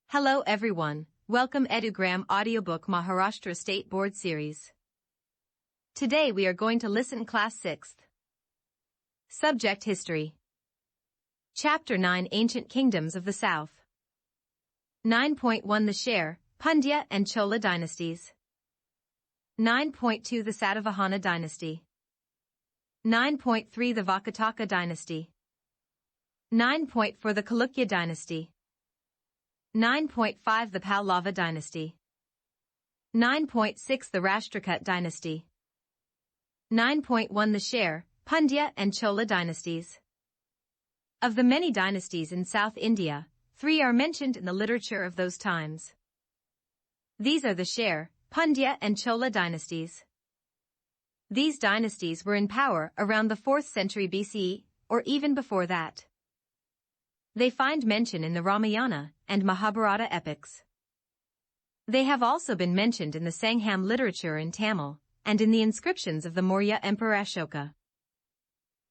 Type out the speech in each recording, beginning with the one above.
Hello everyone, welcome EduGram Audiobook Maharashtra State Board Series. Today we are going to listen Class 6th. Subject History. Chapter 9 Ancient Kingdoms of the South. 9.1 The Sher, Pandya and Chola Dynasties. 9.2 The Satvahana Dynasty. 9.3 The Vakataka Dynasty. 9.4 The Chalukya Dynasty. 9.5 The Pallava Dynasty. 9.6 The Rashtrakota Dynasty. 9.1 The Sher, Pandya and Chola Dynasties. Of the many dynasties in South India, 3 are mentioned in the literature of those times. These are the Sher, Pandya and Chola dynasties. These dynasties were in power around the 4th century BCE, or even before that. They find mention in the Ramayana and Mahabharata epics. They have also been mentioned in the Sangham literature in Tamil, and in the inscriptions of the Maurya Emperor Ashoka.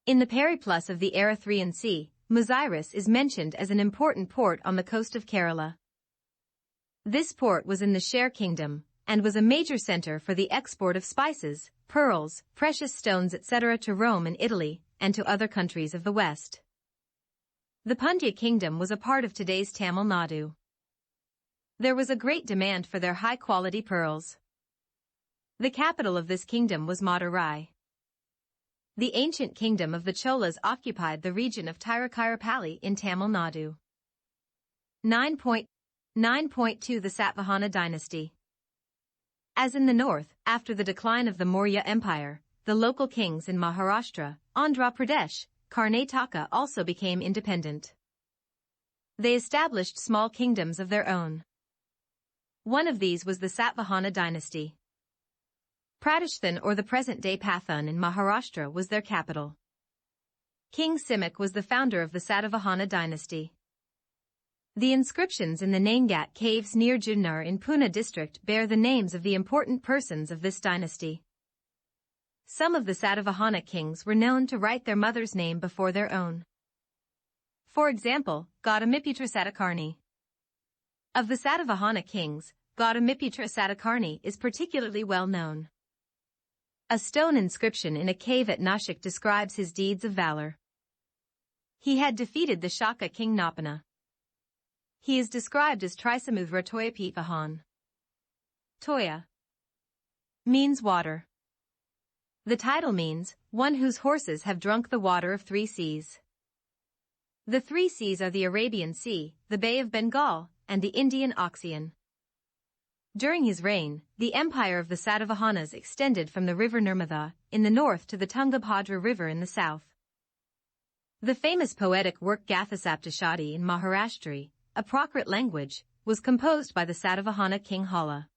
In the Periplus of the Erythraean Sea, Muziris is mentioned as an important port on the coast of Kerala. This port was in the Sher kingdom, and was a major center for the export of spices, pearls, precious stones etc. to Rome and Italy, and to other countries of the West. The Pandya kingdom was a part of today's Tamil Nadu. There was a great demand for their high-quality pearls. The capital of this kingdom was Madurai. The ancient kingdom of the Cholas occupied the region of Tiruchirappalli in Tamil Nadu. 9.2 The Satvahana Dynasty. As in the north, after the decline of the Maurya Empire, the local kings in Maharashtra, Andhra Pradesh, Karnataka also became independent. They established small kingdoms of their own. One of these was the Satvahana Dynasty. Pratishthun or the present-day Pathun in Maharashtra was their capital. King Simik was the founder of the Satvahana Dynasty. The inscriptions in the Naingat caves near Junnar in Pune district bear the names of the important persons of this dynasty. Some of the Satvahana kings were known to write their mother's name before their own. For example, Gautamiputra Satakarni. Of the Satvahana kings, Gautamiputra Satakarni is particularly well known. A stone inscription in a cave at Nashik describes his deeds of valor. He had defeated the Shaka king Napana. He is described as Trisamudra Toyapivahan. Toya means water. The title means, one whose horses have drunk the water of 3 seas. The 3 seas are the Arabian Sea, the Bay of Bengal, and the Indian Ocean. During his reign, the empire of the Satavahanas extended from the river Nirmada in the north to the Tungabhadra river in the south. The famous poetic work Gathasaptashati in Maharashtri, a Prakrit language, was composed by the Satvahana king Hala.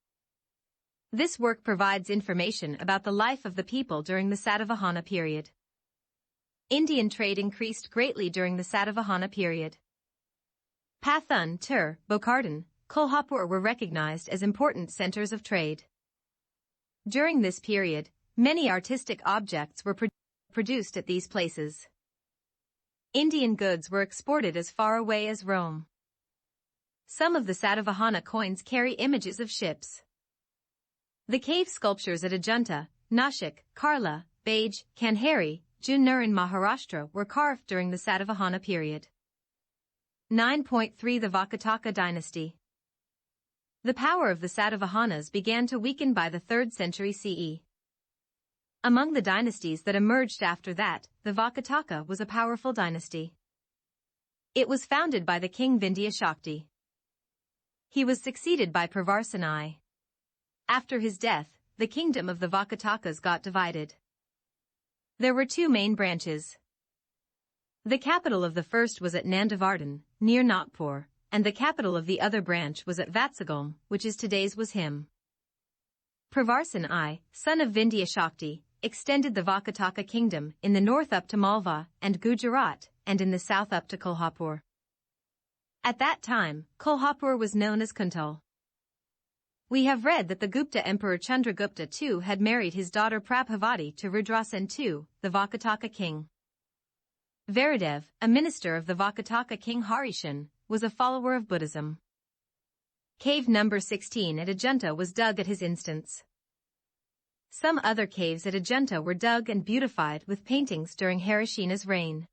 This work provides information about the life of the people during the Satvahana period. Indian trade increased greatly during the Satvahana period. Pathun, Tur, Bokardin, Kolhapur were recognized as important centers of trade. During this period, many artistic objects were produced at these places. Indian goods were exported as far away as Rome. Some of the Satvahana coins carry images of ships. The cave sculptures at Ajunta, Nashik, Karla, Baj, Kanheri, Junnar in Maharashtra were carved during the Satvahana period. 9.3 The Vakataka Dynasty. The power of the Satavahanas began to weaken by the 3rd century CE. Among the dynasties that emerged after that, the Vakataka was a powerful dynasty. It was founded by the king Vindhya Shakti. He was succeeded by Pravarsan I. After his death, the kingdom of the Vakatakas got divided. There were 2 main branches. The capital of the first was at Nandavardhan, near Nagpur, and the capital of the other branch was at Vatsagam, which is today's Washim. Pravarsan I, son of Vindhya Shakti, extended the Vakataka kingdom in the north up to Malva and Gujarat, and in the south up to Kolhapur. At that time, Kolhapur was known as Kuntal. We have read that the Gupta Emperor Chandragupta II had married his daughter Prabhavati to Rudrasen II, the Vakataka king. Varadev, a minister of the Vakataka king Harishan, was a follower of Buddhism. Cave number 16 at Ajunta was dug at his instance. Some other caves at Ajunta were dug and beautified with paintings during Harishina's reign.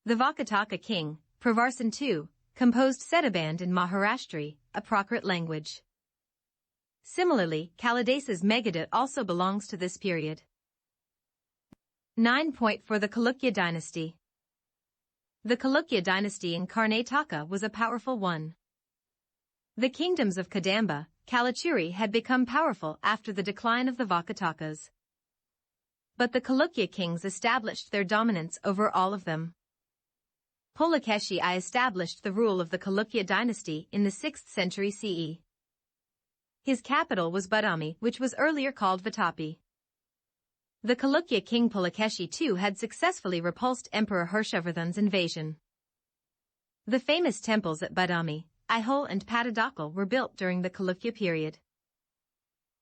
The Vakataka king, Pravarsan II, composed Setaband in Maharashtri, a Prakrit language. Similarly, Kalidasa's Meghadutt also belongs to this period. 9. For the Chalukya dynasty. The Chalukya dynasty in Karnataka was a powerful one. The kingdoms of Kadamba, Kalachuri had become powerful after the decline of the Vakatakas. But the Chalukya kings established their dominance over all of them. Pulakeshi I established the rule of the Chalukya dynasty in the 6th century CE. His capital was Badami, which was earlier called Vatapi. The Chalukya king Pulakeshi II had successfully repulsed Emperor Harshavardhan's invasion. The famous temples at Badami, Aihole and Patadakal were built during the Chalukya period.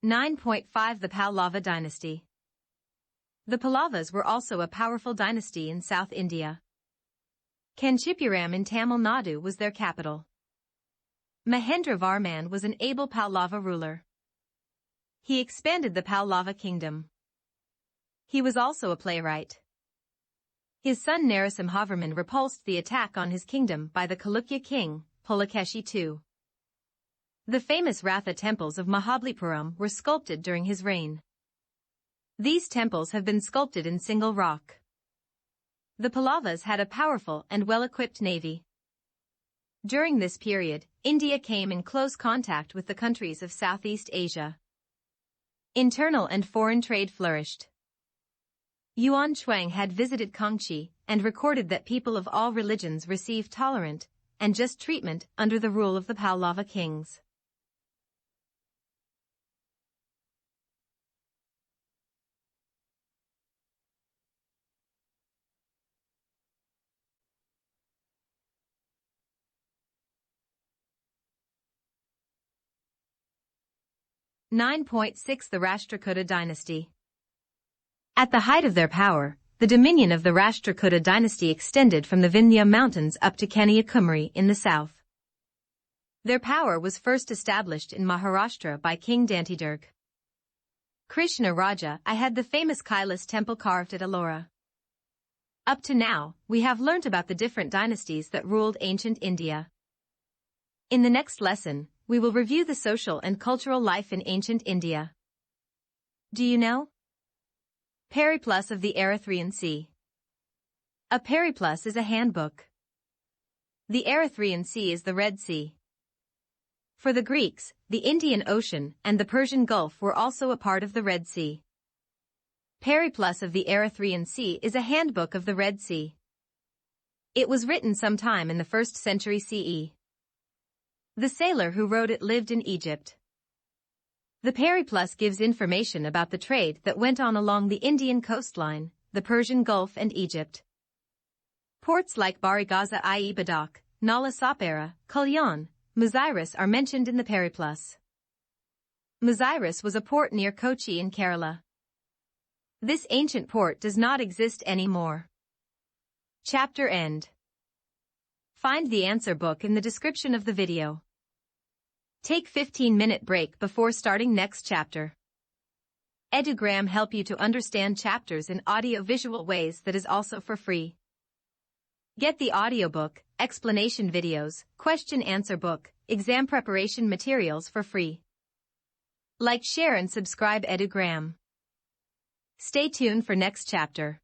9.5 The Pallava dynasty. The Pallavas were also a powerful dynasty in South India. Kanchipuram in Tamil Nadu was their capital. Mahendra Varman was an able Pallava ruler. He expanded the Pallava kingdom. He was also a playwright. His son Narasimhavarman repulsed the attack on his kingdom by the Chalukya king, Pulakeshi II. The famous Ratha temples of Mahabalipuram were sculpted during his reign. These temples have been sculpted in single rock. The Pallavas had a powerful and well-equipped navy. During this period, India came in close contact with the countries of Southeast Asia. Internal and foreign trade flourished. Yuan Shuang had visited Kangxi and recorded that people of all religions received tolerant and just treatment under the rule of the Pallava kings. .6 The Rashtrakota Dynasty. At the height of their power, the dominion of the Rashtrakota dynasty extended from the Vindhya mountains up to Kanyakumari in the south. Their power was first established in Maharashtra by King Dantidurg. Krishna Raja I had the famous Kailas temple carved at Ellora. Up to now, we have learnt about the different dynasties that ruled ancient India. In the next lesson, we will review the social and cultural life in ancient India. Do you know? Periplus of the Erythraean Sea. A periplus is a handbook. The Erythraean Sea is the Red Sea. For the Greeks, the Indian Ocean and the Persian Gulf were also a part of the Red Sea. Periplus of the Erythraean Sea is a handbook of the Red Sea. It was written sometime in the 1st century CE. The sailor who wrote it lived in Egypt. The Periplus gives information about the trade that went on along the Indian coastline, the Persian Gulf and Egypt. Ports like Barigaza i.e. Badak, Nala Sapara, Kalyan, Muziris are mentioned in the Periplus. Muziris was a port near Kochi in Kerala. This ancient port does not exist anymore. Chapter end. Find the answer book in the description of the video. Take 15-minute break before starting next chapter. EduGram help you to understand chapters in audio-visual ways that is also for free. Get the audiobook, explanation videos, question-answer book, exam preparation materials for free. Like, share and subscribe EduGram. Stay tuned for next chapter.